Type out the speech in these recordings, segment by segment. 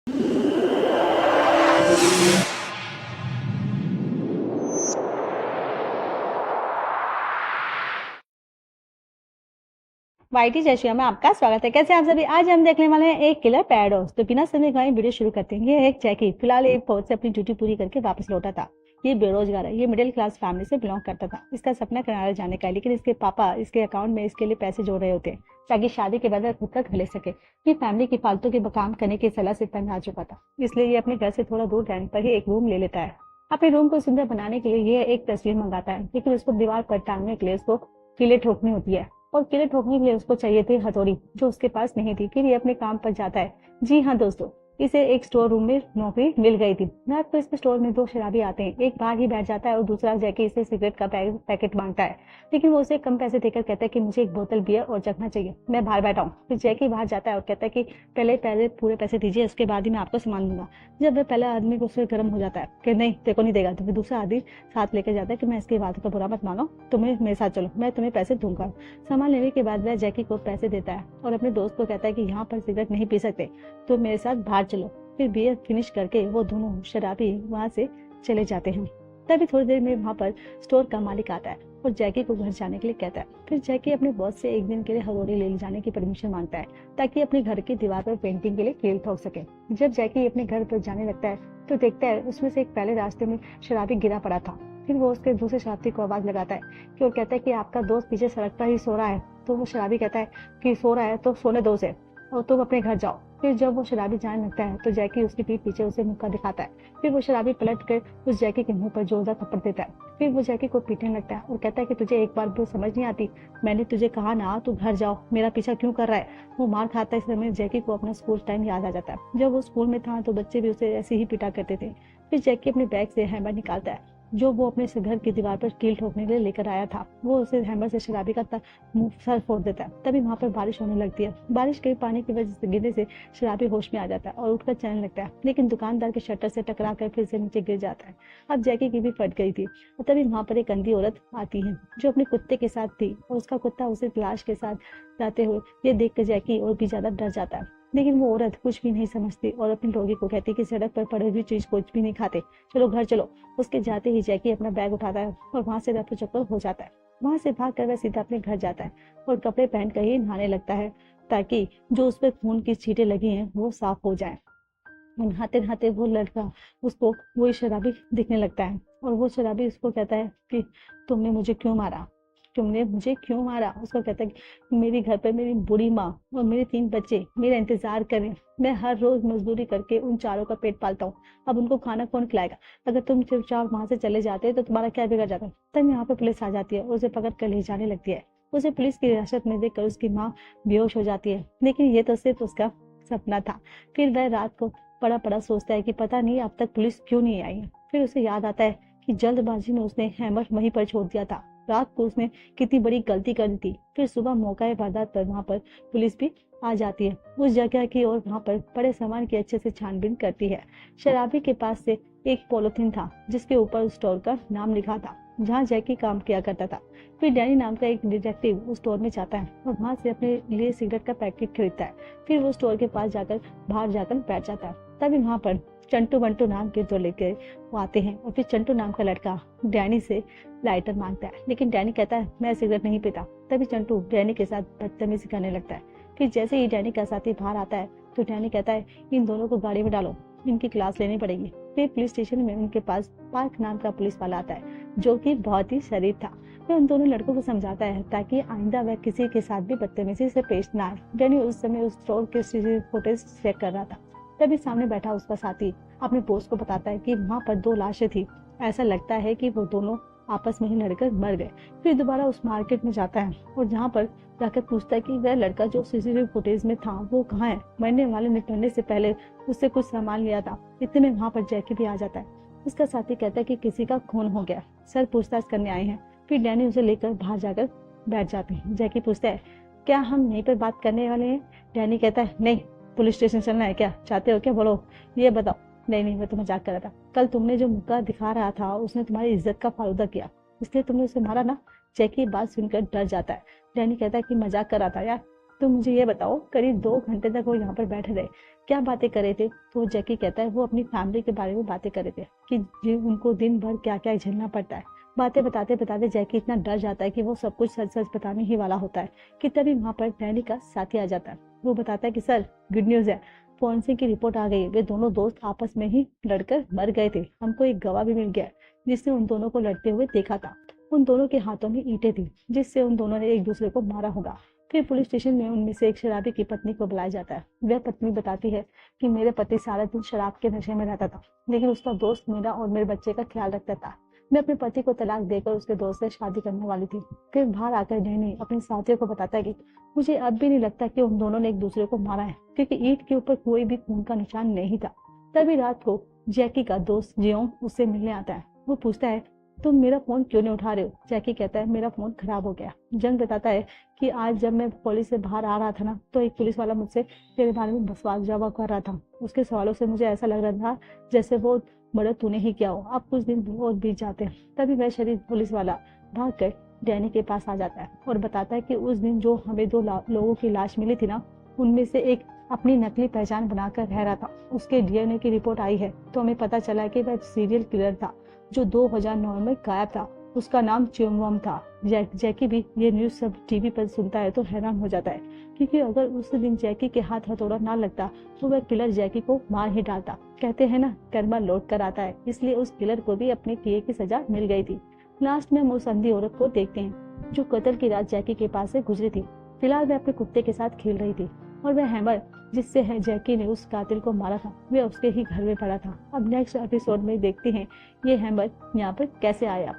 YT जशिया में आपका स्वागत है। कैसे आप सभी? आज हम देखने वाले हैं एक किलर पैराडॉक्स। तो बिना समय गवाए वीडियो शुरू करते हैं। ये एक जैकी फिलहाल एक फौज से अपनी ड्यूटी पूरी करके वापस लौटा था। ये बेरोजगार है। ये मिडिल क्लास फैमिली से बिलोंग करता था। इसका सपना कनाडा जाने का है, लेकिन इसके पापा इसके अकाउंट में इसके लिए पैसे जोड़ रहे होते हैं ताकि शादी के बाद वह खुद का घर ले सके। ये फैमिली की फालतू के काम करने की सलाह से तंग आ चुका था, इसलिए ये अपने घर से थोड़ा दूर रहने पर ही एक रूम ले लेता है। अपने रूम को सुंदर बनाने के लिए ये एक तस्वीर मंगाता है, लेकिन उसको दीवार पर टांगने के लिए उसको कीलें ठोकनी होती है और कीलें ठोकने के लिए उसको चाहिए थी हथौड़ी, जो उसके पास नहीं थी। फिर ये अपने काम पर जाता है। जी हाँ दोस्तों, इसे एक स्टोर रूम में नौकरी मिल गई थी। रात को इसके स्टोर में दो शराबी आते हैं। एक बाहर ही बैठ जाता है और दूसरा जैकी इसे सिगरेट का पैकेट मांगता है, लेकिन वो उसे कम पैसे देकर कहता है कि मुझे एक बोतल बियर और चखना चाहिए, मैं बाहर बैठा हूँ। फिर जैकी बाहर जाता है और कहता है कि पहले पहले पूरे पैसे दीजिए, उसके बाद ही मैं आपको सामान दूंगा। जब वह पहला आदमी को उससे गर्म हो जाता है कि नहीं तेरे को नहीं देगा, तो फिर दूसरा आदमी साथ लेकर जाता है कि मैं इसकी बात का बुरा मत मानो, तुम्हें मेरे साथ चलो, मैं तुम्हें पैसे दूंगा। सामान लेने के बाद वह जैकी को पैसे देता है और अपने दोस्त को कहता है कि यहाँ पर सिगरेट नहीं पी सकते, तो मेरे साथ बाहर चलो। फिर बियर फिनिश करके वो दोनों शराबी वहां से चले जाते हैं। तभी थोड़ी देर में वहां पर स्टोर का मालिक आता है और जैकी को घर जाने के लिए कहता है। फिर जैकी अपने बॉस से एक दिन के लिए हथौड़ी ले जाने की परमिशन मांगता है ताकि अपने घर की दीवार पर पेंटिंग के लिए कील ठोक सके। जब जैकी अपने घर पर जाने लगता है तो देखता है उसमें से एक पहले रास्ते में शराबी गिरा पड़ा था। फिर वो उसके दूसरे शराबी को आवाज लगाता है कि और कहता है कि आपका दोस्त पीछे सड़क पर ही सो रहा है। तो वो शराबी कहता है कि सो रहा है तो सोने दो उसे और तुम अपने घर जाओ। फिर जब वो शराबी जाने लगता है तो जैकी उसकी पीठ पीछे उसे मुक्का दिखाता है। फिर वो शराबी पलट कर उस जैकी के मुंह पर जोरदार थप्पड़ देता है। फिर वो जैकी को पीटने लगता है और कहता है कि तुझे एक बार भी समझ नहीं आती, मैंने तुझे कहा ना तू घर जाओ, मेरा पीछा क्यों कर रहा है। वो मार खाता है। इस समय जैकी को अपना स्कूल टाइम याद आ जाता है। जब वो स्कूल में था तो बच्चे भी उसे ऐसे ही पिटा करते थे। फिर जैकी अपने बैग से हैमर निकालता है जो वो अपने घर की दीवार पर कील ठोकने के लिए लेकर आया था। वो उसे हैमर से शराबी का मुंह सर फोड़ देता है। तभी वहां पर बारिश होने लगती है। बारिश के पानी की वजह से गिरने से शराबी होश में आ जाता है और उठकर चलने लगता है, लेकिन दुकानदार के शटर से टकरा कर फिर से नीचे गिर जाता है। अब जैकी की भी फट गई थी और तभी वहां पर एक अंधी औरत आती है जो अपने कुत्ते के साथ थी और उसका कुत्ता उसे लाश के साथ जाते हुए ये देख कर जैकी और भी ज्यादा डर जाता है। लेकिन वो औरत कुछ भी नहीं समझती और अपनी डॉगी को कहती कि सड़क पर पड़ी हुई चीज कुछ भी नहीं खाते, चलो घर चलो। उसके जाते ही जैकी अपना बैग उठाता है और वहां से रफू चक्कर हो जाता है। वहां से भागकर वह सीधा अपने घर जाता है और कपड़े पहनकर ही नहाने लगता है ताकि जो उस पर खून की छींटें लगी हैं वो साफ हो जाए। नहाते नहाते वो लड़का उसको वही शराबी दिखने लगता है और वो शराबी उसको कहता है कि तुमने मुझे क्यों मारा, तुमने मुझे क्यों मारा। उसको कहता है कि मेरे घर पर मेरी बूढ़ी माँ और मेरे 3 बच्चे मेरा इंतजार करें, मैं हर रोज मजदूरी करके उन चारों का पेट पालता हूँ, अब उनको खाना कौन खिलाएगा। अगर तुम चुपचाप वहां से चले जाते तो तुम्हारा क्या बिगड़ जाता। तब यहाँ पर पुलिस आ जाती है और उसे पकड़ कर ले जाने लगती है। उसे पुलिस की हिरासत में देखकर उसकी माँ बेहोश हो जाती है, लेकिन ये तो सिर्फ उसका सपना था। फिर वह रात को पड़ा पड़ा सोचता है कि पता नहीं अब तक पुलिस क्यों नहीं आई है। फिर उसे याद आता है कि जल्दबाजी में उसने हैमर वहीं पर छोड़ दिया था, रात को उसने कितनी बड़ी गलती कर दी थी। फिर सुबह मौका वारदात पर वहां पर पुलिस भी आ जाती है उस जगह की और वहां पर पड़े सामान की अच्छे से छानबीन करती है। शराबी के पास से एक पॉलिथीन था जिसके ऊपर उस स्टोर का नाम लिखा था जहाँ जैकी काम किया करता था। फिर डैनी नाम का एक डिटेक्टिव उस स्टोर में जाता है और वहां से अपने लिए सिगरेट का पैकेट खरीदता है। फिर वो स्टोर के पास जाकर बाहर जाकर बैठ जाता है। तभी वहां पर चंटू बंटू नाम के दो लेके वो आते हैं और फिर चंटू नाम का लड़का डैनी से लाइटर मांगता है, लेकिन डैनी कहता है मैं सिगरेट नहीं पीता। तभी चंटू डैनी के साथ बदतमीजी करने लगता है। फिर जैसे ही डैनी का साथी बाहर आता है तो डैनी कहता है इन दोनों को गाड़ी में डालो, इनकी क्लास लेनी पड़ेगी। फिर पुलिस स्टेशन में उनके पास पार्क नाम का पुलिस वाला आता है जो कि बहुत ही शरीफ था। वह उन दोनों लड़कों को समझाता है ताकि आइंदा वह किसी के साथ भी बदतमीजी से पेश ना आए। डैनी उस समय उस स्टोर के सीसीटीवी फुटेज चेक कर रहा था। तभी सामने बैठा उसका साथी अपने दोस्त को बताता है कि वहां पर 2 लाशें थी, ऐसा लगता है कि वो दोनों आपस में ही लड़कर मर गए। फिर दोबारा उस मार्केट में जाता है और जहाँ पर जाकर पूछता है कि वह लड़का जो सीसीटीवी फुटेज में था वो कहाँ है, मरने वाले ने मरने से पहले उससे कुछ सामान लिया था। इतने में वहां पर जैकी भी आ जाता है। उसका साथी कहता है कि किसी का खून हो गया, सर पूछताछ करने आए हैं। फिर डैनी उसे लेकर बाहर जाकर बैठ जाते हैं। जैकी पूछता है क्या हम यहीं पर बात करने वाले हैं। डैनी कहता है नहीं, पुलिस स्टेशन चलना है क्या, चाहते हो क्या, बोलो ये बताओ। नहीं नहीं, मैं तो मजाक कर रहा था, कल तुमने जो मुक्का दिखा रहा था उसने तुम्हारी इज्जत का फालूदा किया, इसलिए तुमने उसे मारा ना। जैकी बात सुनकर डर जाता है। डैनी कहता है कि मजाक कर रहा था यार, तो मुझे ये बताओ, करीब 2 घंटे तक वो यहाँ पर बैठे रहे, क्या बातें कर रहे थे? तो जैकी कहता है वो अपनी फैमिली के बारे में बातें कर रहे थे कि उनको दिन भर क्या क्या झेलना पड़ता है। बातें बताते बताते जैकी इतना डर जाता है कि वो सब कुछ सच सच बताने ही वाला होता है कि तभी वहाँ पर डैनी का साथी आ जाता है। वो बताता है कि सर, गुड न्यूज़ है, फोरेंसिक की रिपोर्ट आ गई, वे दोनों दोस्त आपस में ही लड़कर मर गए थे। हमको एक गवाह भी मिल गया जिसने उन दोनों को लड़ते हुए देखा था। उन दोनों के हाथों में ईंटें थी जिससे उन दोनों ने एक दूसरे को मारा होगा। फिर पुलिस स्टेशन में उनमें से एक शराबी की पत्नी को बुलाया जाता है। वह पत्नी बताती है कि मेरे पति सारा दिन शराब के नशे में रहता था, लेकिन उसका दोस्त मेरा और मेरे बच्चे का ख्याल रखता था। मैं अपने पति को तलाक देकर उसके दोस्त से शादी करने वाली थी। फिर बाहर आकर डैनी अपने साथियों को बताता है कि मुझे अब भी नहीं लगता कि उन दोनों ने एक दूसरे को मारा है, क्योंकि ईंट के ऊपर कोई भी खून का निशान नहीं था। तभी रात को जैकी का दोस्त जियोंग उससे मिलने आता है। वो पूछता है, तुम मेरा फोन क्यों नहीं उठा रहे हो? जैकी कहता है, मेरा फोन खराब हो गया। जंग बताता है कि आज जब मैं कॉलेज से बाहर आ रहा था ना, तो एक पुलिस वाला मुझसे तेरे बारे में सवाल जवाब कर रहा था। उसके सवालों से मुझे ऐसा लग रहा था जैसे वो मर्डर तूने ही किया हो। अब कुछ दिन और बीत जाते हैं। तभी वह शरीफ पुलिस वाला भाग कर डैनी के पास आ जाता है और बताता है कि उस दिन जो हमें 2 लोगों की लाश मिली थी ना, उनमें से एक अपनी नकली पहचान बनाकर रह रहा था। उसके डीएनए की रिपोर्ट आई है तो हमें पता चला कि वह सीरियल किलर था जो 2009 में गायब था। उसका नाम च्योंगवम था। जैकी भी ये न्यूज सब टीवी पर सुनता है तो हैरान हो जाता है, क्योंकि अगर उस दिन जैकी के हाथ हथौड़ा ना लगता तो वह किलर जैकी को मार ही डालता। कहते हैं ना, कर्मा लौट कर आता है, इसलिए उस किलर को भी अपने किए की सजा मिल गई थी। लास्ट में हम उस अंधी औरत को देखते हैं जो कत्ल की रात जैकी के पास से गुजरी थी। फिलहाल वह अपने कुत्ते के साथ खेल रही थी और वह हैमर जिससे है जैकी ने उस कातिल को मारा था वह उसके ही घर में पड़ा था। अब नेक्स्ट एपिसोड में देखते हैं ये हैमर यहाँ पर कैसे आया।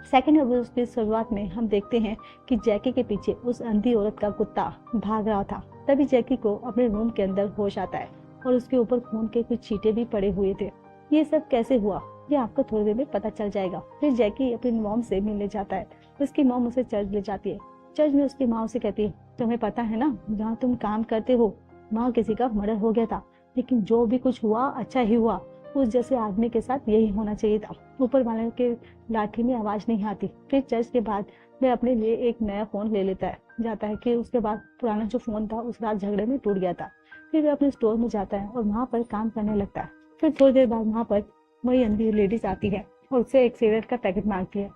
सेकेंड एपिसोड की शुरुआत में हम देखते हैं कि जैकी के पीछे उस अंधी औरत का कुत्ता भाग रहा था। तभी जैकी को अपने रूम के अंदर होश आता है और उसके ऊपर खून के कुछ छींटे भी पड़े हुए थे। ये सब कैसे हुआ ये आपको थोड़ी देर में पता चल जाएगा। फिर जैकी अपनी मॉम से मिलने जाता है। उसकी मॉम उसे चर्च ले जाती है। चर्च में उसकी माँ उसे कहती है, तुम्हें पता है ना, जहाँ तुम काम करते हो वहाँ किसी का मर्डर हो गया था, लेकिन जो भी कुछ हुआ अच्छा ही हुआ। उस जैसे आदमी के साथ यही होना चाहिए था। ऊपर वाले के लाठी में आवाज नहीं आती। फिर चर्च के बाद वह अपने लिए एक नया फोन ले लेता है जाता है कि उसके बाद पुराना जो फोन था उस रात झगड़े में टूट गया था। फिर वह अपने स्टोर में जाता है और वहाँ पर काम करने लगता है। फिर थोड़ी देर बाद वहाँ पर वही अंधी लेडीज आती है और उससे एक सिगरेट का पैकेट मांगती है।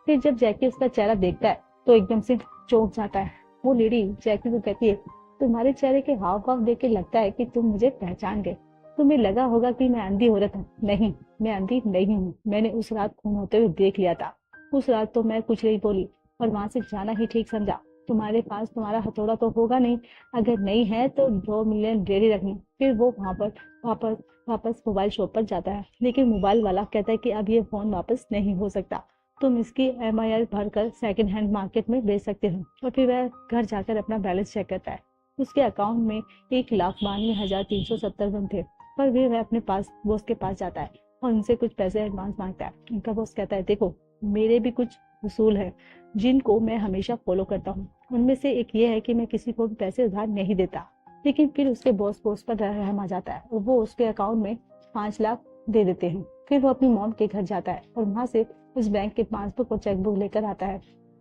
फिर जब जैकी उसका चेहरा देखता है तो एकदम से चौंक जाता है। वो लेडी जैकी को कहती है, तुम्हारे चेहरे के हाव भाव देख के लगता है कि तुम मुझे पहचान गए। तुम्हें लगा होगा कि मैं अंधी औरत हूँ। नहीं, मैं अंधी नहीं हूँ। मैंने उस रात खून होते हुए देख लिया था। उस रात तो मैं कुछ नहीं बोली और वहां से जाना ही ठीक समझा। तुम्हारे पास तुम्हारा हथौड़ा तो होगा नहीं, अगर नहीं है तो 2 मिलियन डेयरी रखनी। फिर वो वहां पर वापस वापस मोबाइल शॉप पर जाता है, लेकिन मोबाइल वाला कहता है कि अब ये फोन वापस नहीं हो सकता, तुम इसकी MIR भरकर सेकंड हैंड मार्केट में बेच सकते हो। और फिर वह घर जाकर अपना बैलेंस चेक करता है। उसके अकाउंट में 1,92,370 वन थे। पर वह अपने पास बॉस के पास जाता है और उनसे कुछ पैसे एडवांस मांगता है। उनका बॉस कहता है, देखो मेरे भी कुछ उसूल है जिनको मैं हमेशा फॉलो करता हूँ। उनमें से एक ये है कि मैं किसी को भी पैसे उधार नहीं देता। लेकिन फिर उसके बॉस को उस पर रहम आ जाता है और वो उसके अकाउंट में 5 लाख दे देते हैं। फिर वो अपनी मॉम के घर जाता है और वहां से उस बैंक के पासबुक और चेकबुक लेकर आता है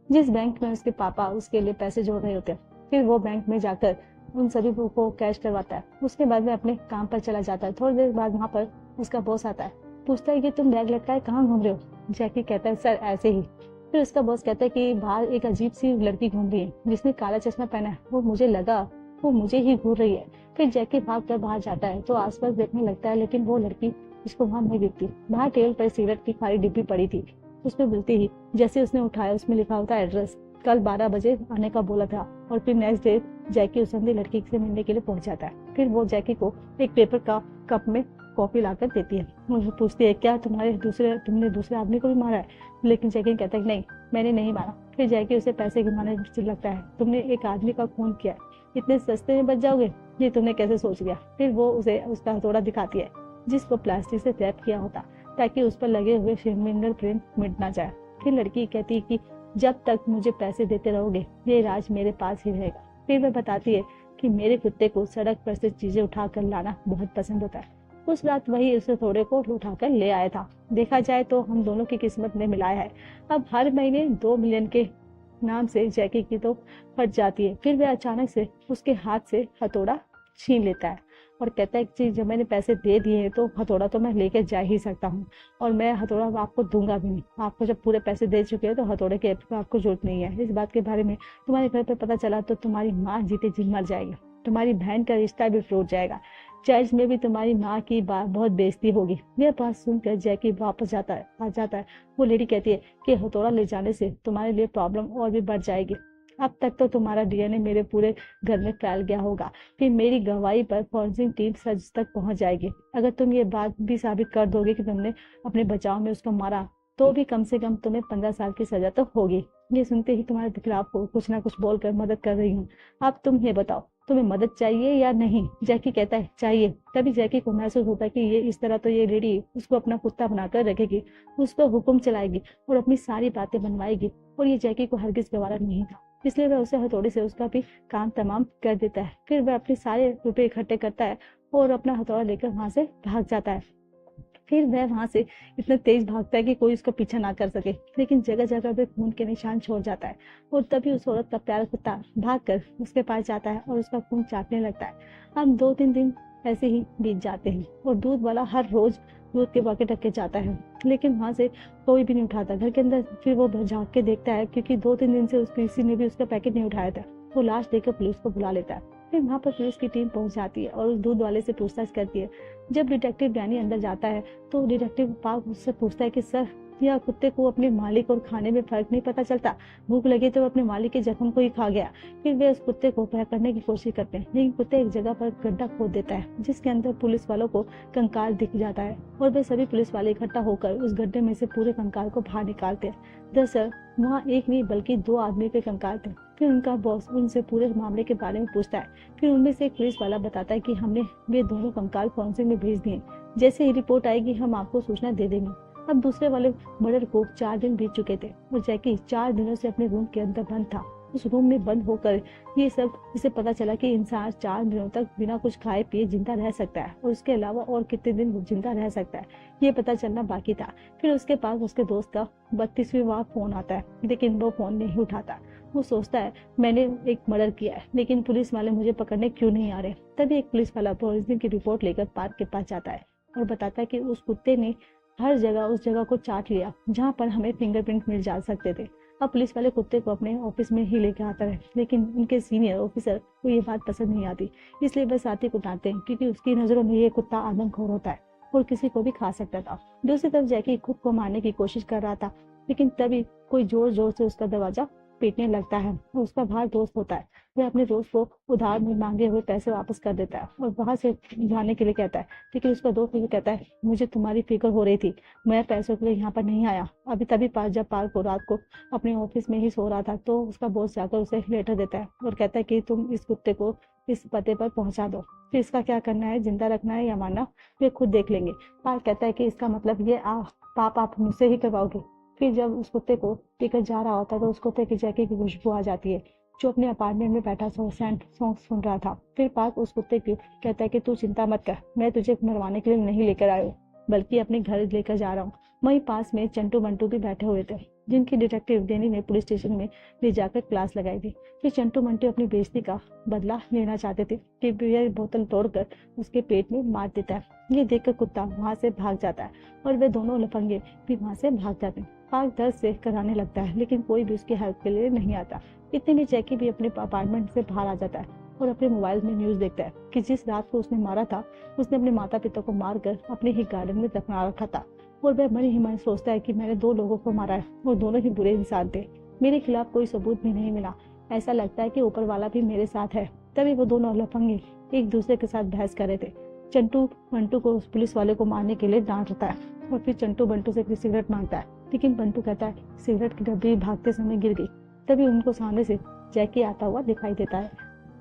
जिस बैंक में उसके पापा उसके लिए पैसे जोड़ रहे होते हैं। फिर वो बैंक में जाकर उन सभी को कैश करवाता है। उसके बाद में अपने काम पर चला जाता है। थोड़ी देर बाद वहाँ पर उसका बॉस आता है, पूछता है कि तुम बैग लटकाए कहाँ घूम रहे हो? जैकी कहता है, सर ऐसे ही। फिर उसका बॉस कहता है कि बाहर एक अजीब सी लड़की घूम रही है जिसने काला चश्मा पहना है, वो मुझे लगा वो मुझे ही घूर रही है। फिर जैकी भाग कर बाहर जाता है तो आसपास देखने लगता है, लेकिन वो लड़की उसको वहां नहीं दिखती। बाहर टेबल पर सिगरेट की खाली डिब्बी पड़ी थी। उसमें मिलती ही जैसे उसने उठाया उसमें लिखा होता एड्रेस, कल 12 बजे आने का बोला था। और फिर नेक्स्ट डे जैकी उस अंधी लड़की से मिलने के लिए पहुंच जाता है। फिर वो जैकी को एक पेपर का कप में कॉफी लाकर देती है। मुझे पूछती है, क्या तुमने दूसरे आदमी को भी मारा है? लेकिन जैकी कहता है नहीं, मैंने नहीं मारा। फिर जैकी उसे पैसे गिनवाने से लगता है, तुमने एक आदमी का खून किया है, इतने सस्ते में बच जाओगे, ये तुमने कैसे सोच लिया? फिर वो उसे उसका हथौड़ा दिखाती है जिसको प्लास्टिक से रैप किया होता ताकि उस पर लगे हुए फिंगर प्रिंट मिट ना जाए। फिर लड़की कहती है कि जब तक मुझे पैसे देते रहोगे ये राज मेरे पास ही रहेगा। फिर वह बताती है कि मेरे कुत्ते को सड़क पर से चीजें उठाकर लाना बहुत पसंद होता है। उस रात वही उसे थोड़े को उठाकर ले आया था। देखा जाए तो हम दोनों की किस्मत ने मिलाया है। अब हर महीने 2 मिलियन के नाम से जैकी की तो फट जाती है। फिर वह अचानक से उसके हाथ से हथौड़ा छीन लेता है और कहता है कि जब मैंने पैसे दे दिए हैं तो हथौड़ा तो मैं लेके जा ही सकता हूँ, और मैं हथौड़ा आपको दूंगा भी नहीं। आपको जब पूरे पैसे दे चुके हैं तो हथौड़े की आपको जरूरत नहीं है। इस बात के बारे में तुम्हारे घर पर पता चला तो तुम्हारी माँ जीते जी मर जाएगी, तुम्हारी बहन का रिश्ता भी टूट जाएगा, चर्च में भी तुम्हारी माँ की बात बहुत बेइज्जती होगी। यह बात सुनकर जैकी वापस आ जाता है। वो लेडी कहती है कि हथौड़ा ले जाने से तुम्हारे लिए प्रॉब्लम और भी बढ़ जाएगी। अब तक तो तुम्हारा डीएनए मेरे पूरे घर में फैल गया होगा, फिर मेरी गवाही पर फॉरेंसिक टीम सच तक पहुंच जाएगी। अगर तुम ये बात भी साबित कर दोगे कि तुमने अपने बचाव में उसको मारा तो भी कम से कम तुम्हें 15 साल की सजा तो होगी। ये सुनते ही तुम्हारे खिलाफ कुछ ना कुछ बोलकर मदद कर रही हूँ। अब तुम ये बताओ, तुम्हें मदद चाहिए या नहीं? जैकी कहता है चाहिए। तभी जैकी को महसूस होता है कि ये इस तरह तो ये लेडी उसको अपना कुत्ता बनाकर रखेगी, उस पर हुक्म चलाएगी और अपनी सारी बातें बनवाएगी, और ये जैकी को हरगिज गवारा नहीं था। इसलिए वह उसे हथौड़ी से उसका भी काम तमाम कर देता है। फिर वह अपने सारे रुपए इकट्ठे करता है और अपना हथौड़ा लेकर वहां से भाग जाता है। फिर वह वहां से इतना तेज भागता है कि कोई उसका पीछा ना कर सके, लेकिन जगह जगह पे खून के निशान छोड़ जाता है। और तभी उस औरत का प्यारा कुत्ता भागकर उसके पास जाता है और उसका खून चाटने लगता है। अब 2-3 दिन ऐसे ही बीत जाते हैं और दूध वाला हर रोज दूध के बकेट रख के जाता है, लेकिन वहां से कोई भी नहीं उठाता। घर के अंदर फिर वो झाँक के देखता है, क्योंकि 2-3 दिन से किसी ने भी उसका पैकेट नहीं उठाया था। वो लाश देखकर पुलिस को बुला लेता है। फिर वहां पर पुलिस की टीम पहुंच जाती है और उस दूध वाले से पूछताछ करती है। जब डिटेक्टिव डैनी अंदर जाता है तो डिटेक्टिव पार्क उससे पूछता है कि सर, यह कुत्ते को अपने मालिक और खाने में फर्क नहीं पता चलता, भूख लगी तो अपने मालिक के जख्म को ही खा गया। फिर वे उस कुत्ते को पकड़ने की कोशिश करते हैं, लेकिन कुत्ते एक जगह पर गड्ढा खोद देता है जिसके अंदर पुलिस वालों को कंकाल दिख जाता है, और वे सभी पुलिस वाले इकट्ठा होकर उस गड्ढे में से पूरे कंकाल को बाहर निकालते हैं। दरअसल वहाँ एक नहीं बल्कि 2 आदमी के कंकाल थे। फिर उनका बॉस उनसे पूरे मामले के बारे में पूछता है। फिर उनमें से एक पुलिस वाला बताता है कि हमने वे दोनों कंकाल फॉरेंसिक में भेज दिए, जैसे ही रिपोर्ट आएगी हम आपको सूचना दे देंगे। अब दूसरे वाले मर्डर को 4 दिन बीत चुके थे और जैकी 4 दिनों से अपने रूम के अंदर बंद था। उस रूम में बंद होकर ये सब इसे पता चला कि इंसान 4 दिनों तक बिना कुछ खाए पिए जिंदा रह सकता है, और उसके अलावा और कितने दिन जिंदा रह सकता है ये पता चलना बाकी था। फिर उसके पास उसके दोस्त का 32वीं बार फोन आता है, लेकिन वो फोन नहीं उठाता। वो सोचता है मैंने एक मर्डर किया है, लेकिन पुलिस वाले मुझे पकड़ने क्यों नहीं आ रहे। तभी एक पुलिस वाला फॉरेंसिक की रिपोर्ट लेकर पार्क के पास जाता है और बताता है कि उस कुत्ते ने हर जगह उस जगह को चाट लिया जहाँ पर हमें फिंगरप्रिंट मिल जा सकते थे। अब पुलिस वाले कुत्ते को अपने ऑफिस में ही लेकर आता है, लेकिन उनके सीनियर ऑफिसर को ये बात पसंद नहीं आती, इसलिए वह साथी को डांटते हैं, क्योंकि उसकी नजरों में ये कुत्ता आदमखोर होता है और किसी को भी खा सकता था। दूसरी तरफ जैकी खुद को मारने की कोशिश कर रहा था, लेकिन तभी कोई जोर जोर से उसका दरवाजा पीटने लगता है और उसका बाहर दोस्त होता है। वह अपने दोस्त को उधार में मांगे हुए पैसे वापस कर देता है और वहां से जाने के लिए कहता है, लेकिन उसका दोस्त ये कहता है मुझे तुम्हारी फिक्र हो रही थी, मैं पैसों के लिए यहाँ पर नहीं आया। अभी तभी जब पार्क को रात को अपने ऑफिस में ही सो रहा था तो उसका बॉस जाकर उसे लेटर देता है और कहता है कि तुम इस कुत्ते को इस पते पर पहुंचा दो, फिर इसका क्या करना है, जिंदा रखना है या मारना, वे खुद देख लेंगे। पार्क कहता है कि इसका मतलब ये पाप आप मुझसे ही करवाओगे। फिर जब उस कुत्ते को लेकर जा रहा होता है तो उस कुत्ते की जैकी की खुशबू आ जाती है, जो अपने अपार्टमेंट में बैठा सैंड सॉन्ग सुन रहा था। फिर पार्क उस कुत्ते को कहता है कि तू चिंता मत कर, मैं तुझे मरवाने के लिए नहीं लेकर आया हूँ, बल्कि अपने घर लेकर जा रहा हूँ। वहीं पास में चंटू बंटू भी बैठे हुए थे, जिनकी डिटेक्टिव डेनी ने पुलिस स्टेशन में ले जाकर क्लास लगाई थी। फिर चंटू बंटू अपनी बेइज्जती का बदला लेना चाहते थे कि बियर बोतल तोड़कर उसके पेट में मार देता है। ये देखकर कुत्ता वहां से भाग जाता है और वे दोनों लफंगे भी वहां से भाग जाते हैं। पार्क दर्द से कराने लगता है, लेकिन कोई भी उसकी हेल्प के लिए नहीं आता। इतने में जैकी भी अपने अपार्टमेंट से बाहर आ जाता है और अपने मोबाइल में न्यूज देखता है कि जिस रात को उसने मारा था उसने अपने माता पिता को मारकर अपने ही गार्डन में दफना रखा था, और वह मन ही मन सोचता है कि मैंने 2 लोगों को मारा है और दोनों ही बुरे इंसान थे, मेरे खिलाफ कोई सबूत भी नहीं मिला, ऐसा लगता है कि ऊपर वाला भी मेरे साथ है। तभी वो दोनों लफंगे एक दूसरे के साथ बहस कर रहे थे। चंटू बंटू को उस पुलिस वाले को मारने के लिए डांटता है और फिर चंटू बंटू से सिगरेट मांगता है, लेकिन बंटू कहता है सिगरेट की डब्बी भागते समय गिर गई। तभी उनको सामने से जैकी आता हुआ दिखाई देता है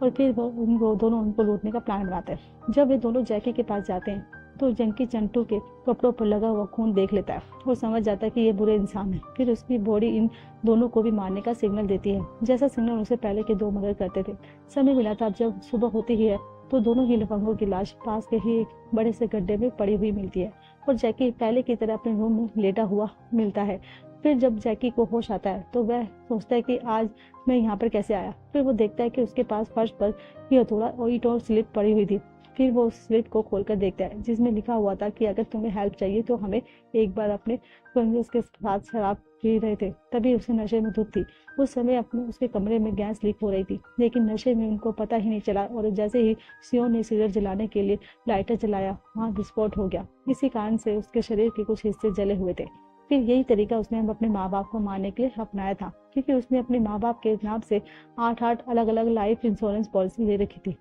और फिर वो दोनों उनको लूटने का प्लान बनाते हैं। जब वे दोनों जैकी के पास जाते हैं तो जंकी चंटू के कपड़ों पर लगा हुआ खून देख लेता है और समझ जाता है कि ये बुरे इंसान है। फिर उसकी बॉडी इन दोनों को भी मारने का सिग्नल देती है, जैसा सिग्नल उसे पहले के 2 मर्डर करते थे। समय मिला था, जब सुबह होती ही है तो दोनों ही लफंगों की लाश पास के ही एक बड़े से गड्ढे में पड़ी हुई मिलती है और जैकी पहले की तरह अपने रूम में लेटा हुआ मिलता है फिर जब जैकी को होश आता है तो वह सोचता है कि आज मैं यहाँ पर कैसे आया। फिर वो देखता है कि उसके पास फर्श पर ये हथौड़ा और ईंट और स्लिप पड़ी हुई थी। फिर वो उस स्लिप को खोलकर देखता है जिसमें लिखा हुआ था कि अगर तुम्हें हेल्प चाहिए तो हमें एक बार अपने फ्रेंड्स के साथ शराब पी रहे थे, तभी उसे नशे में धुत थी। उस समय अपने उसके कमरे में गैस लीक हो रही थी, लेकिन नशे में उनको पता ही नहीं चला और जैसे ही सियोन ने सिगरेट जलाने के लिए लाइटर जलाया वहाँ विस्फोट हो गया। इसी कारण से उसके शरीर के कुछ हिस्से जले हुए थे। फिर यही तरीका उसने अपने माँ बाप को मारने के लिए अपनाया था, क्योंकि उसने अपने माँ बाप के नाम से 8 अलग अलग लाइफ इंश्योरेंस पॉलिसी ले रखी थी,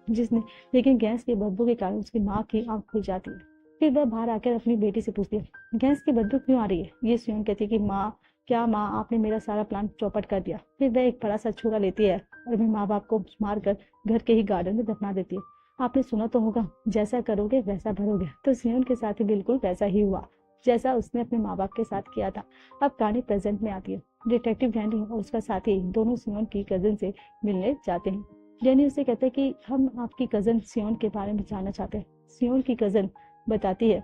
लेकिन गैस की बदबू के कारण उसकी माँ की आंख खुल जाती है। फिर वह बाहर आकर अपनी बेटी से पूछती है, गैस की बदबू क्यों आ रही है? ये सियोन कहती है कि माँ, क्या माँ, आपने मेरा सारा प्लान चौपट कर दिया। फिर वह एक बड़ा सा छुरा लेती है और अपने माँ बाप को मारकर घर के ही गार्डन में दफना देती है। आपने सुना तो होगा, जैसा करोगे वैसा भरोगे। तो सियोन के साथ ही बिल्कुल वैसा ही हुआ जैसा उसने अपने माँ बाप के साथ किया था। अब कहानी प्रेजेंट में आती है। डिटेक्टिव डैनी और उसका साथी दोनों सियोन की कजिन से मिलने जाते हैं। डैनी उसे कहता है कि हम आपकी कजिन सियोन के बारे में जानना चाहते हैं। सियोन की कजिन बताती है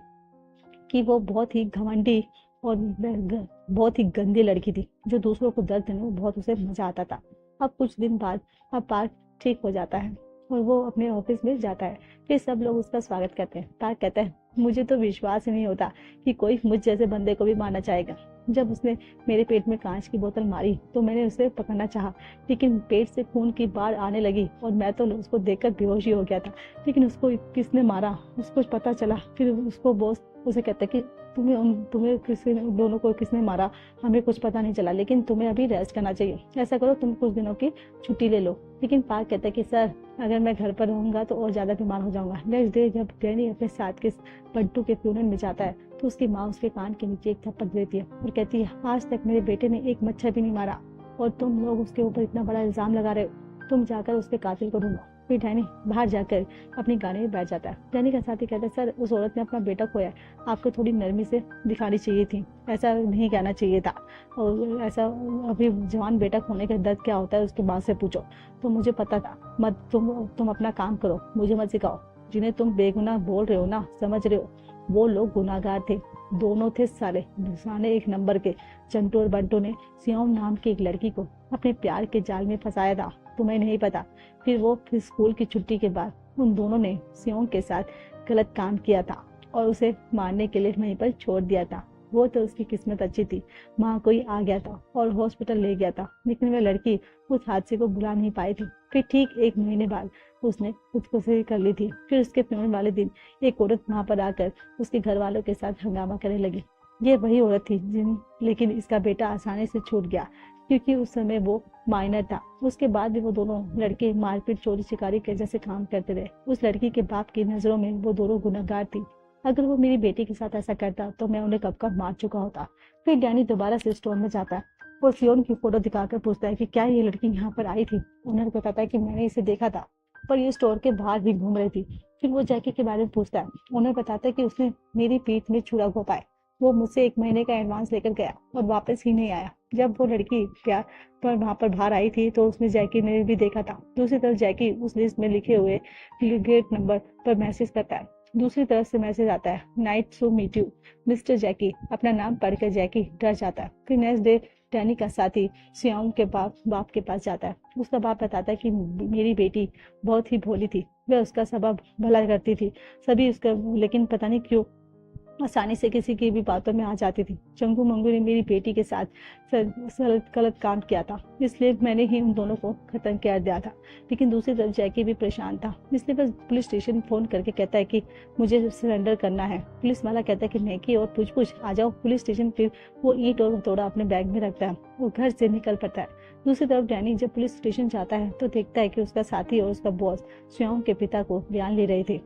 कि वो बहुत ही घमंडी और बहुत ही गंदी लड़की थी, जो दूसरों को दर्द देने में बहुत उसे मजा आता था। अब कुछ दिन बाद अब पार्क ठीक हो जाता है और वो अपने ऑफिस में जाता है। फिर सब लोग उसका स्वागत करते हैं। पार्क कहता है, मुझे तो विश्वास ही नहीं होता कि कोई मुझ जैसे बंदे को भी मारना चाहेगा। जब उसने मेरे पेट में कांच की बोतल मारी तो मैंने उसे पकड़ना चाहा, लेकिन पेट से खून की बाढ़ आने लगी और मैं तो उसको देखकर बेहोश ही हो गया था। लेकिन उसको किसने मारा उसको पता चला। फिर उसको बॉस उसे कहता है कि तुम्हें किसी दोनों को किसने मारा हमें कुछ पता नहीं चला, लेकिन तुम्हें अभी रेस्ट करना चाहिए। ऐसा करो, तुम कुछ दिनों की छुट्टी ले लो। लेकिन पार्क कहता है कि सर, अगर मैं घर पर रहूंगा तो और ज्यादा बीमार हो जाऊंगा। नेक्स्ट डे जब डैनी अपने साथ के बंटू के फ्यूनल में जाता है तो उसकी माँ उसके कान के नीचे एक थप्पड़ देती है और कहती है, आज तक मेरे बेटे ने एक मच्छर भी नहीं मारा और तुम लोग उसके ऊपर इतना बड़ा इल्जाम लगा रहे हो। तुम जाकर उसके कातिल को ढूंढो। फिर डैनी बाहर जाकर अपनी गाड़ी में बैठ जाता है। डैनी का साथी कहता है, सर, उस औरत ने अपना बेटा खोया, आपको थोड़ी नरमी से दिखानी चाहिए थी, ऐसा नहीं कहना चाहिए था। और ऐसा अभी जवान बेटा खोने का दर्द क्या होता है उसके बाद से पूछो। तो मुझे पता था। मत तुम अपना काम करो, मुझे मत सिखाओ। जिन्हें तुम बेगुनाह बोल रहे हो ना, समझ रहे हो, वो लोग गुनाहगार थे। दोनों थे साले एक नंबर के। चंटू और बंटू ने सियोम नाम की एक लड़की को अपने प्यार के जाल में फंसाया था, तुम्हें नहीं पता। फिर स्कूल की छुट्टी के बाद उन दोनों ने सियोम के साथ गलत काम किया था और उसे मारने के लिए वहीं पर छोड़ दिया था। वो तो उसकी किस्मत अच्छी थी, वहाँ कोई आ गया था और हॉस्पिटल ले गया था, लेकिन वह लड़की उस हादसे को भुला नहीं पाई थी। फिर ठीक 1 महीने बाद उसने खुदकुशी कर ली थी। फिर उसके फ्यूनल वाले दिन एक औरत वहाँ पर आकर उसके घर वालों के साथ हंगामा करने लगी। ये वही औरत थी लेकिन इसका बेटा आसानी से छूट गया, क्योंकि उस समय वो माइनर था। उसके बाद भी वो दोनों लड़के मारपीट, चोरी शिकारी के जैसे काम करते रहे। उस लड़की के बाप की नजरों में वो दोनों गुनहगार थी। अगर वो मेरी बेटी के साथ ऐसा करता तो मैं उन्हें कब का मार चुका होता। फिर डैनी दोबारा से स्टोर में जाता है और सियोन की फोटो दिखाकर पूछता है कि क्या ये लड़की यहाँ पर आई थी। उन्हें बताता है कि मैंने इसे देखा था, पर ये स्टोर के बाहर भी घूम रही थी। फिर वो जैकी के बारे में पूछता है। उन्हें बताता है कि उसने मेरी पीठ में छुरा घोंपा है। वो मुझसे 1 महीने का एडवांस लेकर गया और वापस ही नहीं आया। जब वो लड़की प्यार पर वहां पर बाहर आई थी तो उसने जैकी ने भी देखा था। दूसरी तरफ जैकी उस लिस्ट में लिखे हुए गेट नंबर पर मैसेज करता है। दूसरी तरफ से मैसेज आता है, nice to meet you mister Jackie. अपना नाम पढ़कर जैकी डर जाता है। फिर नेक्स्ट डे डैनी का साथी सियोम के बाप के पास जाता है। उसका बाप बताता है कि मेरी बेटी बहुत ही भोली थी, वह उसका सबब भला करती थी सभी उसका, लेकिन पता नहीं क्यों आसानी से किसी की भी बातों में आ जाती थी। चंगू मंगू ने मेरी बेटी के साथ गलत काम किया था, इसलिए मैंने ही उन दोनों को खत्म कर दिया था। लेकिन दूसरी तरफ जैकी भी परेशान था, इसलिए बस पुलिस स्टेशन फोन करके कहता है कि मुझे सरेंडर करना है। पुलिस वाला कहता है कि नेकी और पूछ आ जाओ पुलिस स्टेशन। फिर वो ईंट और हथौड़ा अपने बैग में रखता है और घर से निकल पड़ता है। दूसरी तरफ डैनी जब पुलिस स्टेशन जाता है तो देखता है कि उसका साथी और उसका बॉस श्याम के पिता को बयान ले रहे थे।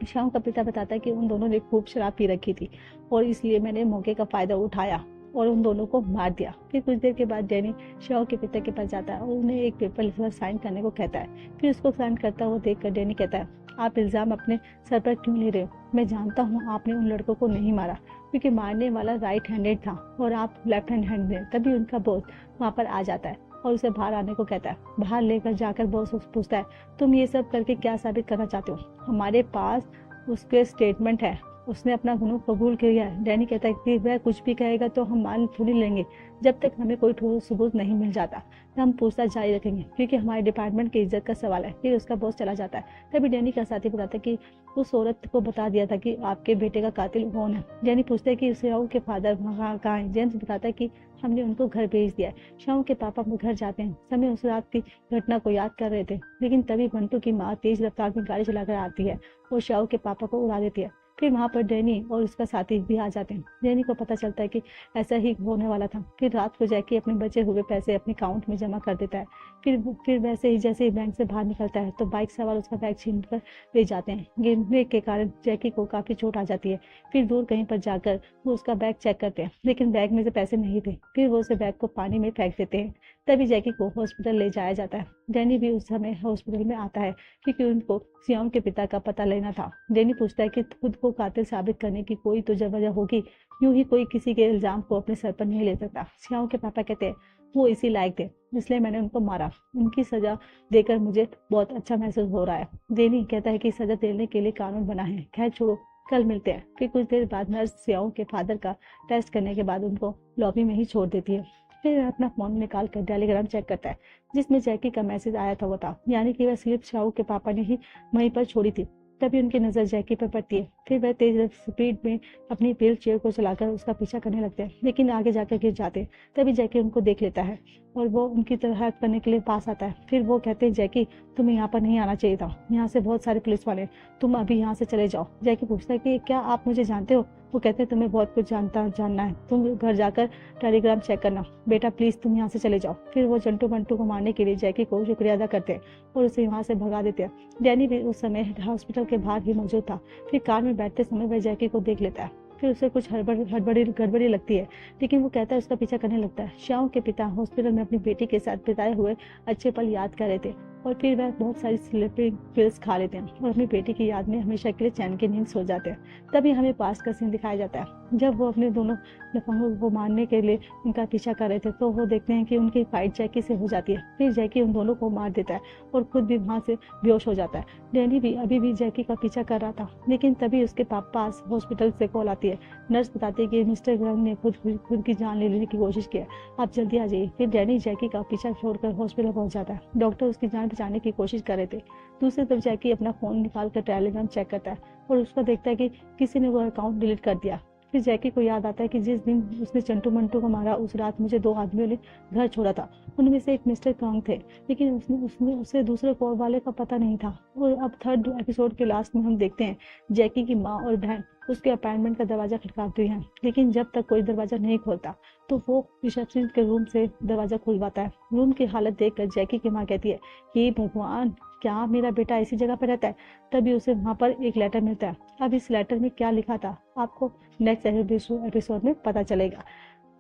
श्याम का पिता बताता है कि उन दोनों ने खूब शराब पी रखी थी और इसलिए मैंने मौके का फायदा उठाया और उन दोनों को मार दिया। फिर कुछ देर के बाद डैनी श्याम के पिता के पास जाता है और उन्हें एक पेपर पर साइन करने को कहता है। फिर उसको साइन करता हुआ देखकर डैनी कहता है, आप इल्जाम अपने सर पर क्यों ले रहे हो? मैं जानता हूँ आपने उन लड़कों को नहीं मारा, क्योंकि मारने वाला राइट हैंडेड था और आप लेफ्ट हैंड थे। तभी उनका बॉस वहाँ पर आ जाता है और उसे बाहर आने को कहता है। बाहर लेकर जाकर बॉस पूछता है, तुम ये सब करके क्या साबित करना चाहते हो? हमारे पास उसके स्टेटमेंट है उसने अपना गुनाह कबूल किया है। डैनी कहता है कि वह कुछ भी कहेगा तो हम मान थोड़ी लेंगे, जब तक हमें कोई ठोस सबूत नहीं मिल जाता तो हम पूछताछ जारी रखेंगे, क्योंकि हमारे डिपार्टमेंट की इज्जत का सवाल है। फिर उसका बॉस चला जाता है। तभी डैनी का साथी बताता है कि उस औरत को बता दिया था कि आपके बेटे का कातिल कौन है। डैनी पूछता है कि श्याओ के फादर वहाँ कहाँ है। जेम्स बताता है कि हमने उनको घर भेज दिया है। श्याओ के पापा अपने घर जाते हैं समय उस रात की घटना को याद कर रहे थे, लेकिन तभी बंटू की माँ तेज रफ्तार में गाड़ी चलाकर आती है और श्याओ के पापा को उड़ा देती है। फिर वहाँ पर डैनी और उसका साथी भी आ जाते हैं। डैनी को पता चलता है कि ऐसा ही होने वाला था। फिर रात को जैकी अपने बचे हुए पैसे अपने अकाउंट में जमा कर देता है। फिर वैसे ही जैसे ही बैंक से बाहर निकलता है तो बाइक सवार उसका बैग छीन कर ले जाते हैं। गिरने के कारण जैकी को काफी चोट आ जाती है। फिर दूर कहीं पर जाकर वो उसका बैग चेक करते हैं, लेकिन बैग में से पैसे नहीं थे। फिर वो उसे बैग को पानी में फेंक देते हैं। तभी जैकी को हॉस्पिटल ले जाया जाता है। डैनी भी उस समय हॉस्पिटल में आता है, क्योंकि उनको सियाम के पिता का पता लेना था। डैनी पूछता है कि खुद को कातिल साबित करने की कोई तो वजह होगी, यूं ही कोई किसी के इल्जाम को अपने सर पर नहीं ले सकता। सियाम के पापा कहते हैं वो इसी लायक थे, इसलिए मैंने उनको मारा। उनकी सजा देकर मुझे बहुत अच्छा महसूस हो रहा है। डैनी कहता है कि सजा देने के लिए कानून बना है, खैर छोड़ो, कल मिलते हैं। फिर कुछ देर बाद नर्स सियाओं के फादर का टेस्ट करने के बाद उनको लॉबी में ही छोड़ देती है। फिर अपना फोन निकाल कर टेलीग्राम चेक करता है, जिसमें जैकी का मैसेज आया था वो था, यानी कि वह स्लिप शाहू के पापा ने ही वहीं पर छोड़ी थी। तभी उनकी नजर जैकी पर पड़ती है। फिर वह तेज स्पीड में अपनी व्हील चेयर को चलाकर उसका पीछा करने लगते हैं, लेकिन आगे जाकर गिर जाते हैं। तभी जैकी उनको देख लेता है और वो उनकी तरह हेल्प करने के लिए पास आता है। फिर वो कहते हैं जैकी तुम्हें यहाँ पर नहीं आना चाहिए था, यहाँ से बहुत सारे पुलिस वाले हैं, तुम अभी यहाँ से चले जाओ। जैकी पूछता है कि क्या आप मुझे जानते हो। वो कहते हैं तुम्हें बहुत कुछ जानना है, तुम घर जाकर टेलीग्राम चेक करना, बेटा प्लीज तुम यहाँ से चले जाओ। फिर वो चंटू बंटू को मारने के लिए जैकी को शुक्रिया अदा करते हैं और उसे वहाँ से भगा देते हैं। डैनी भी उस समय हॉस्पिटल के बाहर ही मौजूद था। फिर कार में बैठते समय वह जैकी को देख लेता है। फिर उसे कुछ गड़बड़ी लगती है, लेकिन वो कहता है उसका पीछा करने लगता है। श्याओं के पिता हॉस्पिटल में अपनी बेटी के साथ बिताए हुए अच्छे पल याद कर रहे थे और फिर वह बहुत सारी स्लीपिंग पिल्स खा लेते हैं और अपनी बेटी की याद में हमेशा के लिए चैन की नींद सो जाते हैं। तभी हमें पास का सीन दिखाया जाता है, जब वो अपने दोनों लफंगों को मारने के लिए उनका पीछा कर रहे थे तो वो देखते हैं कि उनकी फाइट जैकी से हो जाती है। फिर जैकी उन दोनों को मार देता है और खुद भी वहां से बेहोश हो जाता है। डैनी भी अभी भी जैकी का पीछा कर रहा था, लेकिन तभी उसके पास हॉस्पिटल से कॉल आती है। नर्स बताती है कि मिस्टर ग्रंग ने खुद की जान ले लेने की कोशिश की है, आप जल्दी आ जाइए। फिर डैनी जैकी का पीछा छोड़कर हॉस्पिटल पहुंच जाता है। डॉक्टर उसकी जान बचाने की कोशिश कर रहे थे। दूसरी तरफ जैकी अपना फोन निकाल कर टेलीग्राम चेक करता है और उसका देखता है कि किसी ने वो अकाउंट डिलीट कर दिया। फिर जैकी को याद आता है कि जिस दिन उसने चंटू मंटू को मारा उस रात मुझे 2 आदमियों ने घर छोड़ा था, उनमें से एक मिस्टर कांग थे, लेकिन उसने उसे दूसरे कॉल वाले का पता नहीं था। और अब 3rd एपिसोड के लास्ट में हम देखते हैं जैकी की माँ और बहन उसके अपार्टमेंट का दरवाजा खटकाती हैं, लेकिन जब तक कोई दरवाजा नहीं खोलता तो वो रिसेप्शनिस्ट के रूम से दरवाजा खुलवाता है। रूम की हालत देखकर जैकी की माँ कहती है कि भगवान, क्या मेरा बेटा इसी जगह पर रहता है। तभी उसे वहां पर एक लेटर मिलता है। अब इस लेटर में क्या लिखा था आपको नेक्स्ट एपिसोड में पता चलेगा।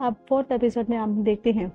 अब 4th एपिसोड में हम देखते हैं